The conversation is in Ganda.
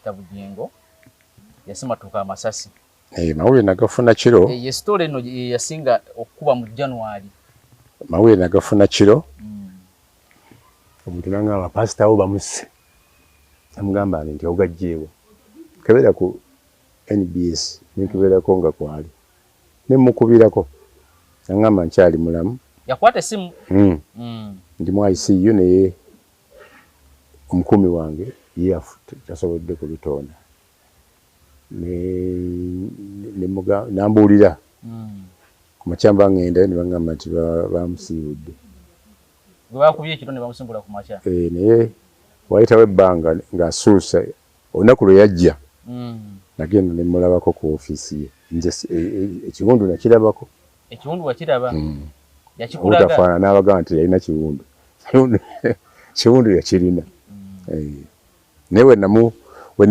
Tabujengo yasema tuka amasasi mawulire nagafuna kiro ye story no yasinga okuba mu January mawulire nagafuna kiro omuntu nangamba pastor abo bamuse amugamba nti ogajjeewo kebera ku NBS nikibera ko nga kwali nemukubirako nangamba nkyali mulamu yakwata esimu ndi mu ICU naye omukumi wange yafuta tasobodde kubitonda nambuulira ku makyamba ngenda ne bangamba nti bamusiibudde bakubye ekiro ne bamusimbula ku makya naye wayitawo ebbanga ng'asuusa olunaku lwe yajja nagenda ne mulabako ku ofiisi ye nze ekiwundu nakirabako ekiwundu wakiraba yakikulaga utafaana n'abagamba nti yalina kiwundu kiwundu yakirina naye we